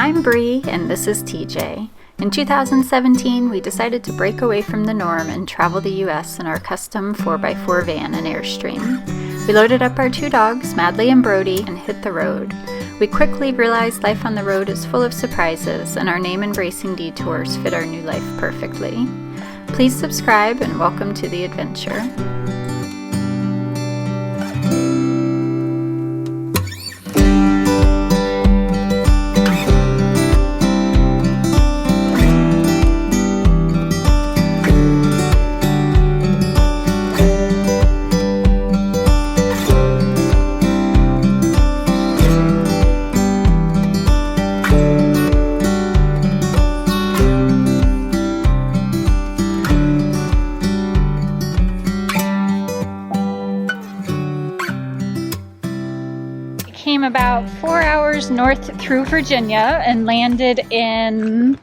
I'm Bree, and this is TJ. In 2017, we decided to break away from the norm and travel the US in our custom 4x4 van and Airstream. We loaded up our two dogs, Madley and Brody, and hit the road. We quickly realized life on the road is full of surprises, and our name-embracing detours fit our new life perfectly. Please subscribe and welcome to the adventure. Came about 4 hours north through Virginia and landed in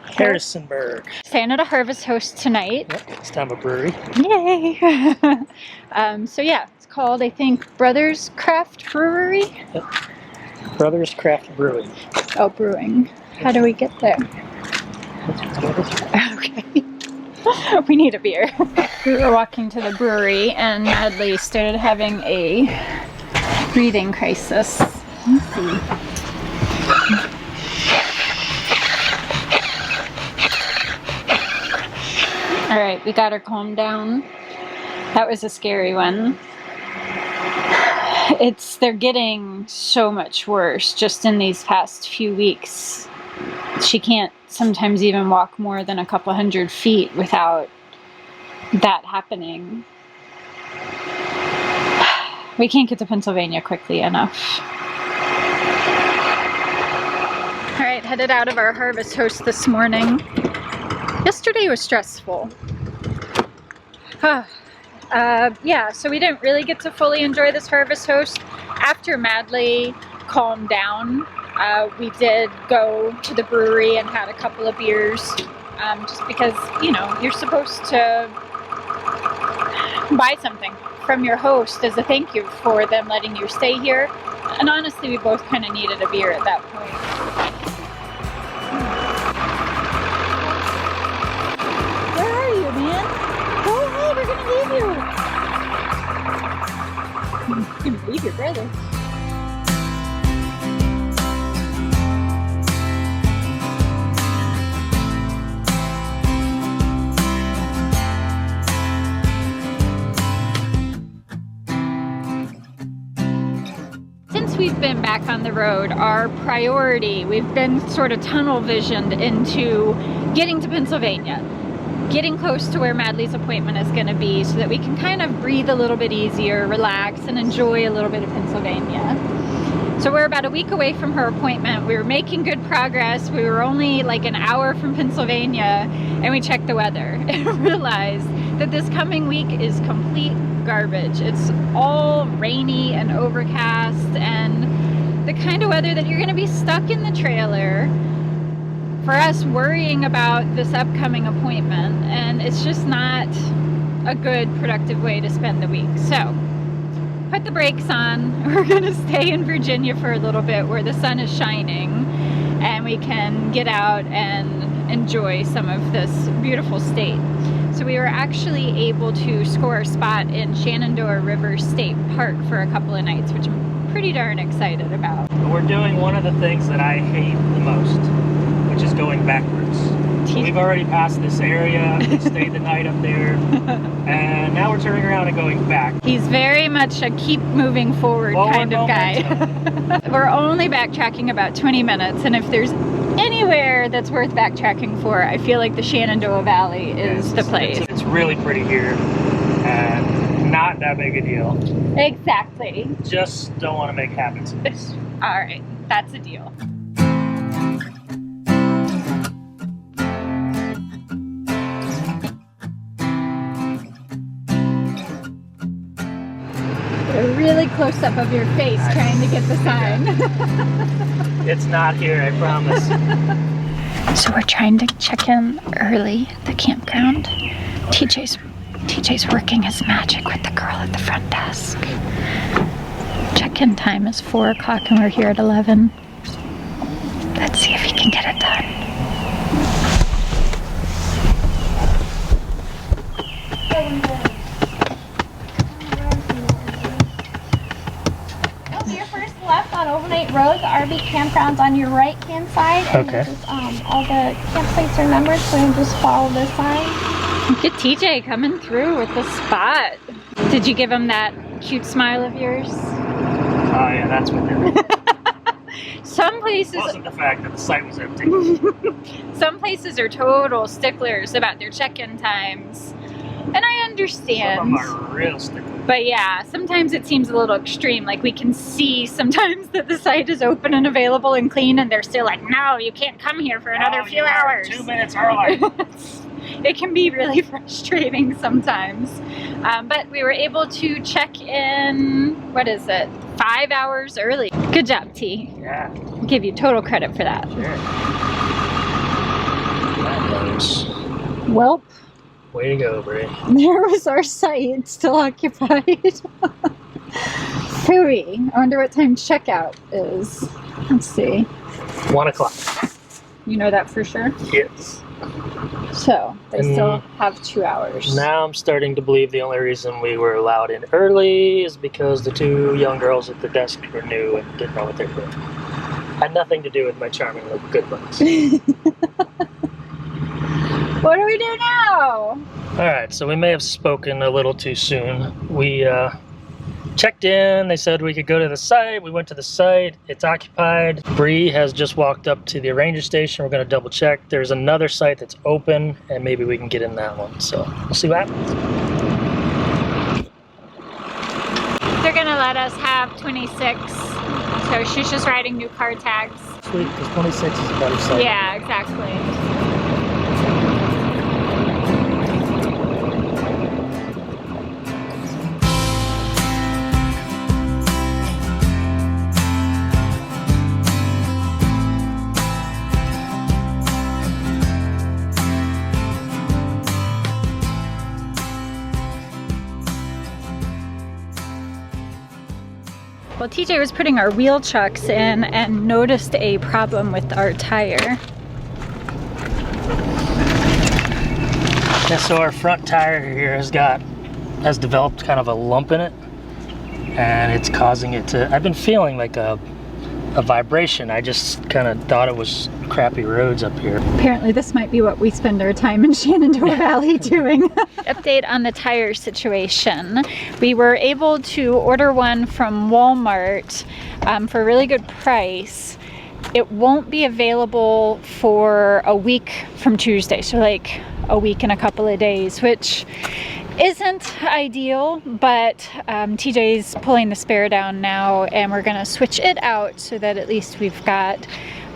Harrisonburg. Staying at a harvest host tonight. Yep, it's time a brewery. Yay! So yeah, it's called, I think, Brothers Craft Brewery? Yep. Brothers Craft Brewing. Oh, brewing. How do we get there? Okay. We need a beer. We were walking to the brewery and Madley started having a breathing crisis. Let's see. All right, we got her calmed down. That was a scary one. They're getting so much worse just in these past few weeks. She can't sometimes even walk more than a couple hundred feet without that happening. We can't get to Pennsylvania quickly enough. All right, headed out of our harvest host this morning. Yesterday was stressful. Yeah, so we didn't really get to fully enjoy this harvest host. After Madley calmed down, we did go to the brewery and had a couple of beers, just because, you know, you're supposed to buy something from your host as a thank you for them letting you stay here. And honestly, we both kind of needed a beer at that point. Where are you, man? Go away, we're gonna leave you. You're gonna leave your brother. We've been back on the road, our priority, we've been sort of tunnel visioned into getting to Pennsylvania, getting close to where Madley's appointment is going to be so that we can kind of breathe a little bit easier, relax, and enjoy a little bit of Pennsylvania. So we're about a week away from her appointment. We were making good progress. We were only like an hour from Pennsylvania, and we checked the weather and realized that this coming week is complete garbage. It's all rainy and overcast and the kind of weather that you're going to be stuck in the trailer for us worrying about this upcoming appointment, and it's just not a good productive way to spend the week. So put the brakes on. We're going to stay in Virginia for a little bit where the sun is shining and we can get out and enjoy some of this beautiful state. So we were actually able to score a spot in Shenandoah River State Park for a couple of nights, which I'm pretty darn excited about. We're doing one of the things that I hate the most, which is going backwards. So we've already passed this area, we stayed the night up there, and now we're turning around and going back. He's very much a keep moving forward kind of guy. We're only backtracking about 20 minutes, and if there's anywhere that's worth backtracking for, I feel like the Shenandoah Valley is the place. It's really pretty here, and not that big a deal. Exactly. Just don't want to make habits of this. All right, that's a deal. A really close up of your face trying to get the sign. It's not here, I promise. So we're trying to check in early at the campground. TJ's working his magic with the girl at the front desk. Check-in time is 4 o'clock and we're here at 11. Let's see if he can get it done. Your first left on Overnight Road, the RV campground's on your right-hand side. And Okay. just, all the campsites are numbered, so you just follow the sign. Look at TJ coming through with the spot. Did you give him that cute smile of yours? Oh yeah, that's what they're doing. Some places, It wasn't the fact that the site was empty. some places are total sticklers about their check-in times, and I understand. Some of them are real stickers. But yeah, sometimes it seems a little extreme. Like we can see sometimes that the site is open and available and clean, and they're still like, no, you can't come here for another few hours. 2 minutes early. It can be really frustrating sometimes. But we were able to check in, what is it, 5 hours early. Good job, T. Yeah. I'll give you total credit for that. Sure. That goes. Welp. Way to go, Bray. There was our site still occupied. Hooey. I wonder what time checkout is. Let's see. 1 o'clock. You know that for sure? Yes. So, they still have 2 hours. Now I'm starting to believe the only reason we were allowed in early is because the 2 young girls at the desk were new and didn't know what they were doing. Had nothing to do with my charming little good looks. What do we do now? Alright, so we may have spoken a little too soon. We checked in, they said we could go to the site. We went to the site, it's occupied. Bree has just walked up to the ranger station. We're going to double check. There's another site that's open, and maybe we can get in that one. So we'll see what happens. They're going to let us have 26. So she's just writing new car tags. Sweet, because 26 is a better site. Yeah, exactly. Well, TJ was putting our wheel chucks in and noticed a problem with our tire. Yeah, so our front tire here has developed kind of a lump in it, and it's causing it to, I've been feeling like a vibration. I just kind of thought it was crappy roads up here. Apparently this might be what we spend our time in Shenandoah Valley doing. Update on the tire situation. We were able to order one from Walmart for a really good price. It won't be available for a week from Tuesday, so like a week and a couple of days, which isn't ideal, but TJ's pulling the spare down now, and we're gonna switch it out so that at least we've got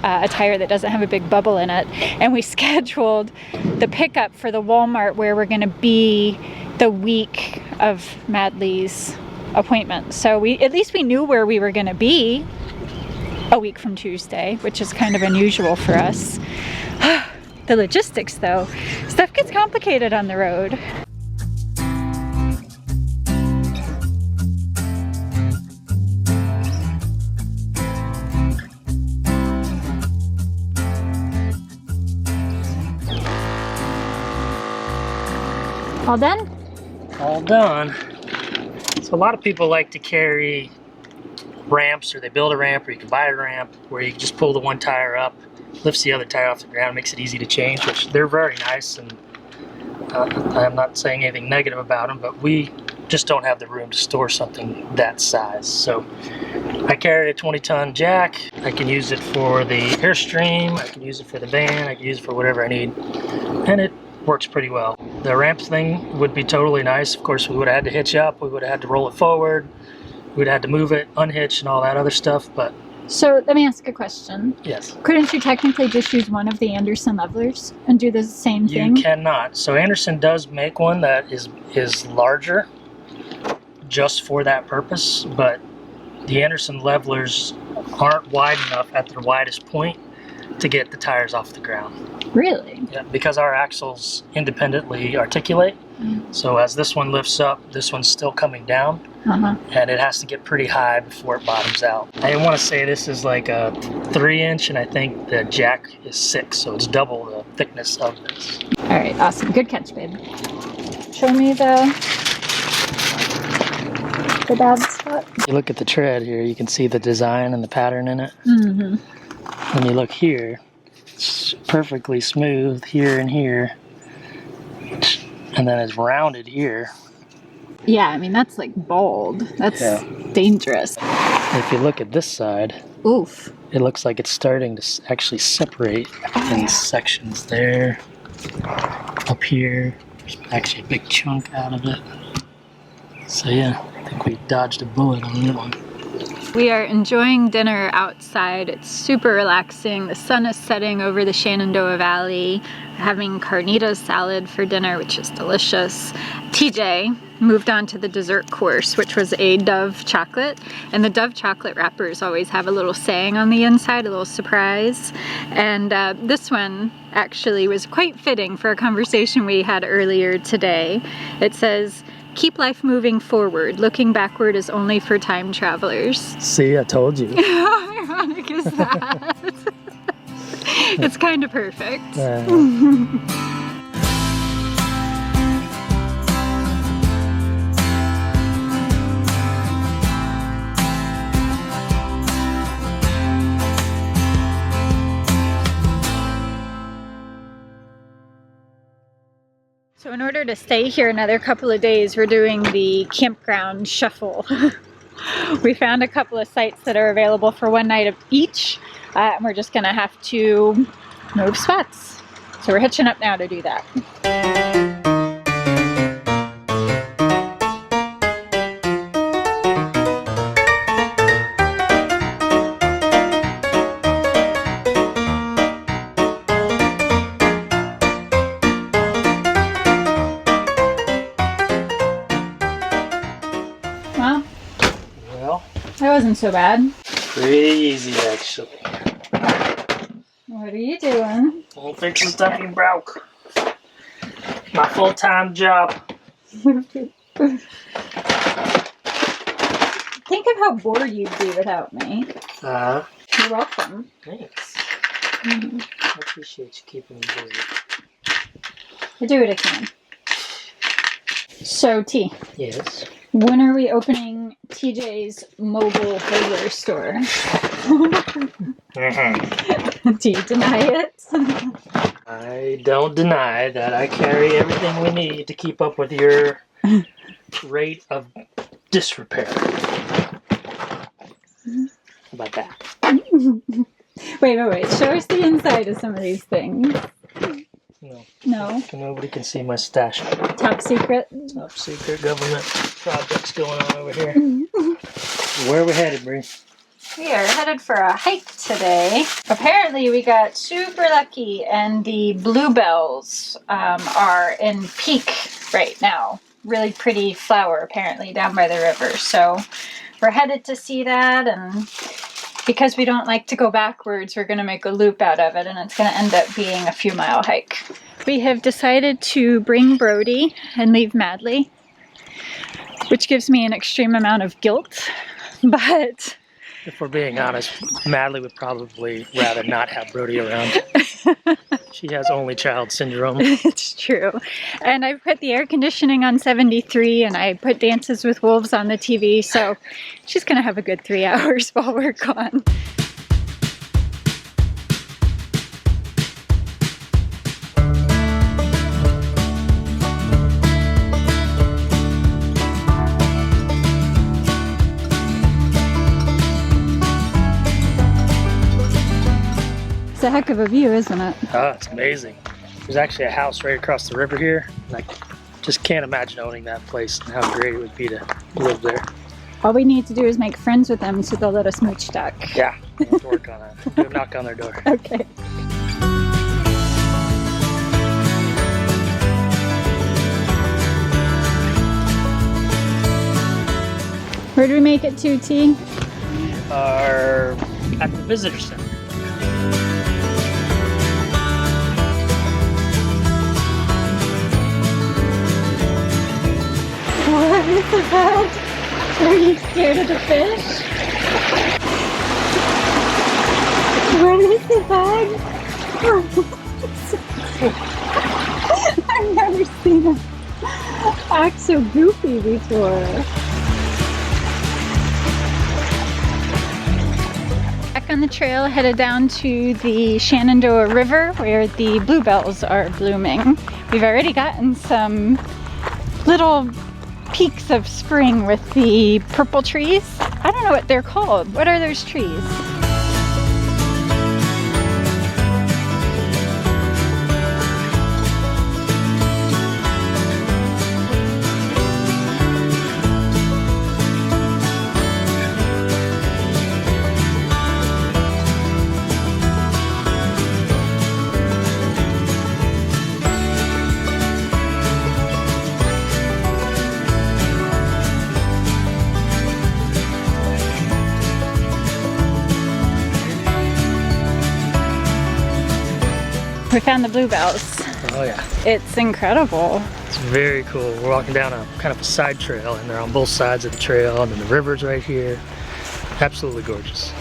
a tire that doesn't have a big bubble in it. And we scheduled the pickup for the Walmart where we're gonna be the week of Madley's appointment. So at least we knew where we were gonna be a week from Tuesday, which is kind of unusual for us. The logistics though, stuff gets complicated on the road. All done? All done. So a lot of people like to carry ramps, or they build a ramp, or you can buy a ramp where you can just pull the one tire up, lifts the other tire off the ground, makes it easy to change, which they're very nice, and I'm not saying anything negative about them, but we just don't have the room to store something that size. So I carry a 20-ton jack. I can use it for the Airstream, I can use it for the van, I can use it for whatever I need, and it works pretty well. The ramp thing would be totally nice. Of course, we would have had to hitch up, we would have had to roll it forward, we'd have had to move it, unhitch, and all that other stuff, but... So let me ask a question. Yes. Couldn't you technically just use one of the Anderson levelers and do the same thing? You cannot. So Anderson does make one that is larger just for that purpose, but the Anderson levelers aren't wide enough at their widest point to get the tires off the ground. Really? Yeah, because our axles independently articulate. So as this one lifts up, this one's still coming down, and it has to get pretty high before it bottoms out. I want to say this is like a 3-inch, and I think the jack is 6, so it's double the thickness of this. All right, awesome. Good catch, babe. Show me the bad spot. If you look at the tread here, you can see the design and the pattern in it. When you look here, it's perfectly smooth here and here, and then it's rounded here. Yeah, I mean, that's like bold. That's dangerous. If you look at this side, Oof. it looks like it's starting to actually separate in sections there, up here. There's actually a big chunk out of it. So yeah, I think we dodged a bullet on that one. We are enjoying dinner outside. It's super relaxing. The sun is setting over the Shenandoah Valley. We're having carnitas salad for dinner, which is delicious. TJ moved on to the dessert course, which was a Dove chocolate. And the Dove chocolate wrappers always have a little saying on the inside, a little surprise. And this one actually was quite fitting for a conversation we had earlier today. It says, "Keep life moving forward. Looking backward is only for time travelers." See, I told you. How ironic is that? It's kind of perfect. So in order to stay here another couple of days, we're doing the campground shuffle. We found a couple of sites that are available for one night of each, and we're just gonna have to move spots. So we're hitching up now to do that. Well, That wasn't so bad. pretty easy actually. What are you doing? I'm fixing stuff you broke. My full-time job. Think of how bored you'd be without me. You're welcome. Thanks. I appreciate you keeping me busy. I do what I can. So, T, Yes. when are we opening TJ's mobile hardware store? Do you deny it? I don't deny that I carry everything we need to keep up with your rate of disrepair. How about that? Wait. Show us the inside of some of these things. No. No? Nobody can see my stash. Top secret? Top secret government projects going on over here. Where are we headed, Bree? We are headed for a hike today. Apparently we got super lucky and the bluebells are in peak right now. Really pretty flower apparently down by the river. So we're headed to see that, and because we don't like to go backwards, we're going to make a loop out of it, and it's going to end up being a few mile hike. We have decided to bring Brody and leave Madley, which gives me an extreme amount of guilt, but If we're being honest, Madley would probably rather not have Brody around. She has only child syndrome. it's true. And I put the air conditioning on 73, and I put Dances with Wolves on the TV, so she's going to have a good 3 hours while we're gone. It's a heck of a view, isn't it? Oh, it's amazing. There's actually a house right across the river here. And I just can't imagine owning that place and how great it would be to live there. All we need to do is make friends with them so they'll let us mooch duck. Yeah, we'll have to work on that. Do a knock on their door. Okay. Where do we make it to, T? We are at the visitor center. this is bad. Are you scared of the fish? What is the bag? I've never seen him act so goofy before. Back on the trail, headed down to the Shenandoah River where the bluebells are blooming. We've already gotten some little peaks of spring with the purple trees. I don't know what they're called. What are those trees? We found the bluebells. Oh yeah. It's incredible. It's very cool. We're walking down a kind of a side trail and they're on both sides of the trail and then the river's right here. Absolutely gorgeous.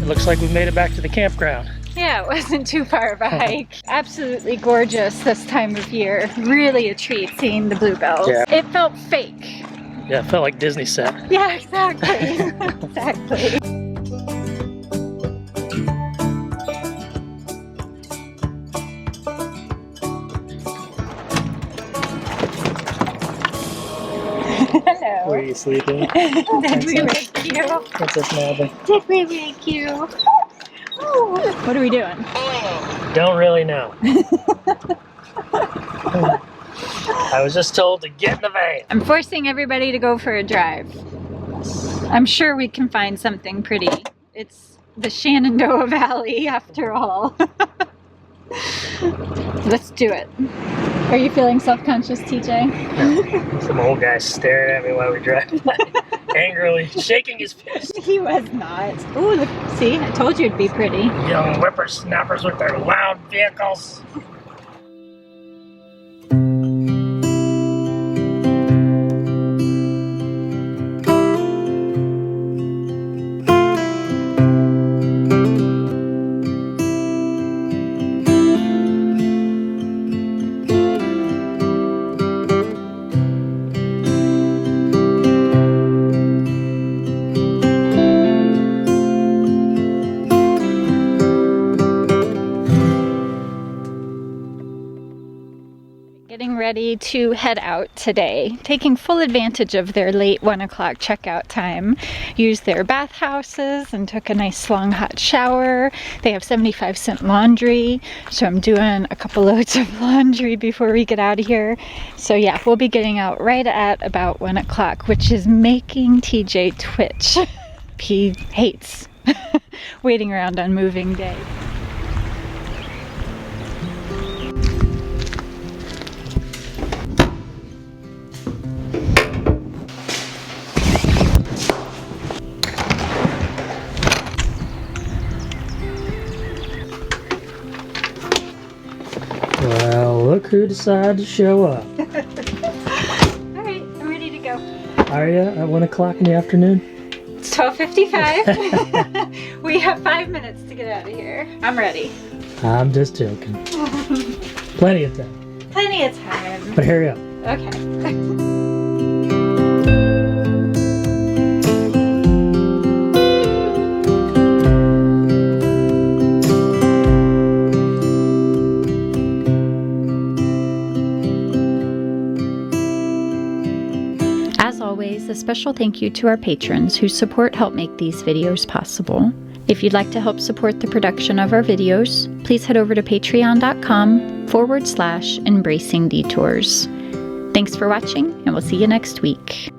It looks like we've made it back to the campground. Yeah, it wasn't too far of a hike. Absolutely gorgeous this time of year. Really a treat seeing the bluebells. Yeah. It felt fake. Yeah, it felt like Disney set. Yeah, exactly. Exactly. Hello. Were you sleeping? Did we wake you? Princess Madley. Did we wake you? What are we doing? Don't really know. I was just told to get in the van. I'm forcing everybody to go for a drive. I'm sure we can find something pretty. It's the Shenandoah Valley after all. Let's do it. Are you feeling self-conscious, TJ? Some old guy staring at me while we drive by, angrily shaking his fist. He was not. Ooh, look, see, I told you it'd be pretty. Young whippersnappers with their loud vehicles. Getting ready to head out today, taking full advantage of their late 1 o'clock checkout time. Used their bathhouses and took a nice long hot shower. They have 75-cent laundry, so I'm doing a couple loads of laundry before we get out of here. So yeah, we'll be getting out right at about 1 o'clock, which is making TJ twitch. He hates waiting around on moving day. Well, look who decided to show up. Alright, I'm ready to go. Are you at 1 o'clock in the afternoon? It's 12:55. We have 5 minutes to get out of here. I'm ready. I'm just joking. Plenty of time. Plenty of time. But hurry up. Okay. As always, a special thank you to our patrons whose support help make these videos possible. If you'd like to help support the production of our videos, please head over to patreon.com/embracing detours. Thanks for watching, and we'll see you next week.